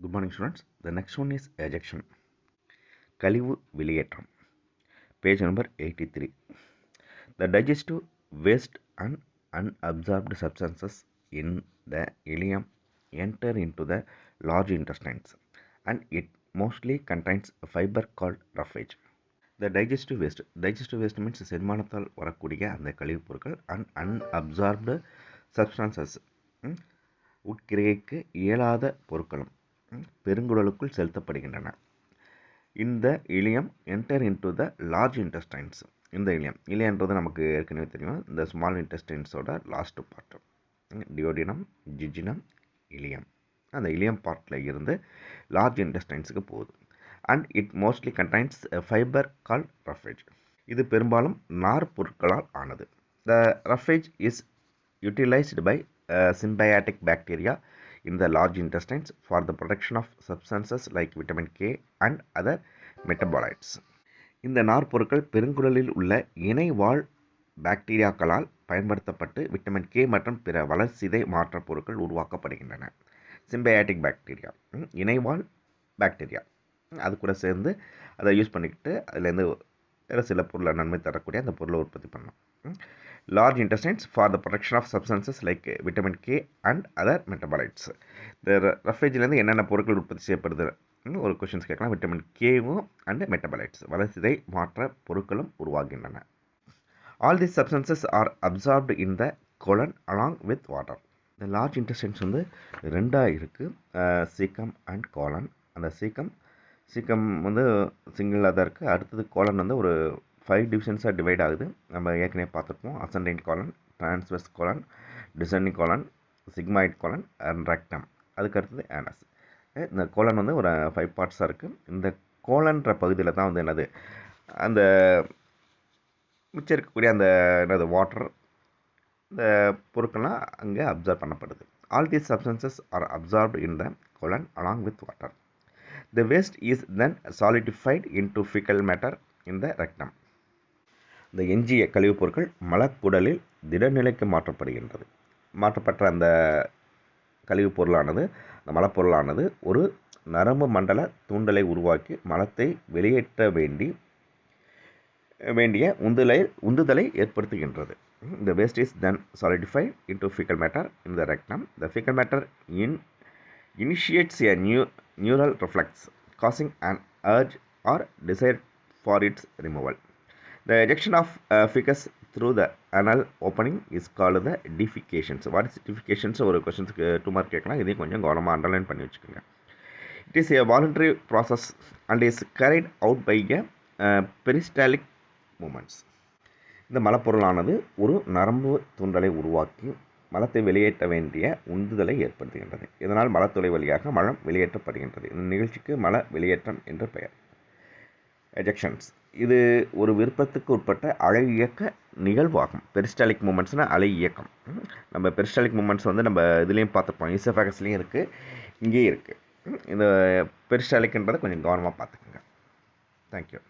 Good morning, students. The next one is ejection. கழிவு வெளியேற்றம். Page number 83. The digestive waste and unabsorbed substances in the ileum enter into the large intestines and it mostly contains a fiber called roughage. The digestive waste means செரிமானத்தால் வரக்கூடிய அந்த கழிவுப் பொருட்கள் and unabsorbed substances உட்கிரகிக்க இயலாத பொருட்களும் பெருங்குடலுக்குள் செலுத்தப்படுகின்றன. இந்த ileum enter into the large intestines. இந்த இலியன்றது நமக்கு ஏற்கனவே தெரியும், இந்த ஸ்மால் இன்டெஸ்டைன்ஸோட last part, duodenum, jejunum, ileum. அந்த இலியம் பார்ட்டில் இருந்து லார்ஜ் இன்டெஸ்டைன்ஸுக்கு போகுது. And it mostly contains fibre called roughage. இது பெரும்பாலும் நார் பொருட்களால் ஆனது. The roughage is utilised by symbiotic bacteria in the large intestines for the production of substances like vitamin K and other metabolites. இந்த நார்ப்பொருட்கள் பெருங்குடலில் உள்ள இணைவாழ் பாக்டீரியாக்களால் பயன்படுத்தப்பட்டு விட்டமின் கே மற்றும் பிற வளர்சிதை மாற்ற பொருட்கள் உருவாக்கப்படுகின்றன. சிம்பயாட்டிக் பாக்டீரியா, இணைவாழ் பாக்டீரியா, அது கூட சேர்ந்து அதை யூஸ் பண்ணிக்கிட்டு அதுலேருந்து வேறு சில பொருளை நன்மை தரக்கூடிய அந்த பொருளை உற்பத்தி பண்ணலாம். Large intestines for the production of substances like vitamin K and other metabolites. இந்த ரஃபேஜிலேருந்து என்னென்ன பொருட்கள் உற்பத்தி செய்யப்படுது ஒரு கொஷின்ஸ் கேட்கலாம். விட்டமின் கேவும் அண்ட் மெட்டபாலைட்ஸ், வளர்சிதை மாற்ற பொருட்களும் உருவாகின்றன. All these substances are absorbed in the colon along with water. இந்த லார்ஜ் இன்டெஸ்டைன்ஸ் வந்து ரெண்டாக இருக்குது, சீக்கம் அண்ட் கோலன். அந்த சீக்கம் வந்து சிங்கிளாக தான் இருக்குது. அடுத்தது கோலன் வந்து ஒரு 5 டிவிஷன்ஸாக டிவைட் ஆகுது. நம்ம ஏற்கனவே பார்த்துருப்போம். Ascending colon, transverse colon, descending colon, sigmoid colon and rectum. அதுக்கு அடுத்தது ஆனஸ். இந்த கோலன் வந்து ஒரு 5 பார்ட்ஸாக இருக்குது. இந்த கோலன்ற பகுதியில் தான் வந்து என்னது அந்த மிச்சம் இருக்கக்கூடிய அந்த என்னது வாட்டர், இந்த பொருட்கள்லாம் அங்கே அப்சர்வ் பண்ணப்படுது. All these substances are absorbed in the colon along with water. The waste is then solidified into faecal matter in the rectum. இந்த எஞ்சிய கழிவுப் பொருட்கள் மலக்குடலில் திடநிலைக்கு மாற்றப்படுகின்றது. மாற்றப்பட்ட அந்த கழிவுப் பொருளானது, அந்த மலப்பொருளானது ஒரு நரம்பு மண்டல தூண்டலை உருவாக்கி மலத்தை வெளியேற்ற வேண்டிய உந்துதலை ஏற்படுத்துகின்றது. The waste is then solidified into fecal matter in the rectum. The fecal matter initiates a neural reflex, causing an urge or desire for its removal. The ejection of feces through the anal opening is called the defecations. What is defecations? ஒரு கொஸ்டின்ஸ்க்கு 2 mark கேட்கலாம். இதையும் கொஞ்சம் கவனமாக underline பண்ணி வச்சுக்கோங்க. It is a voluntary process and is carried out by a peristaltic movements. இந்த மலப்பொருளானது ஒரு நரம்பு தூண்டலை உருவாக்கி மலத்தை வெளியேற்ற வேண்டிய உந்துதலை ஏற்படுத்துகின்றது. இதனால் மலத்துளை வழியாக மலம் வெளியேற்றப்படுகின்றது. இந்த நிகழ்ச்சிக்கு மல வெளியேற்றம் என்று பெயர். எஜெக்ஷன்ஸ், இது ஒரு விருப்பத்துக்கு உட்பட்ட அலை இயக்க நிகழ்வாகும். பெரிஸ்டாலிக் மூமெண்ட்ஸ்னால் அலை இயக்கம். நம்ம பெரிஸ்டாலிக் மூமெண்ட்ஸ் வந்து நம்ம இதுலேயும் பார்த்துருப்போம், ஈசோஃபேகஸ்லேயும் இருக்குது, இங்கேயும் இருக்குது. இந்த பெரிஸ்டாலிக்ன்றதை கொஞ்சம் கவனமாக பார்த்துக்கோங்க. தேங்க்யூ.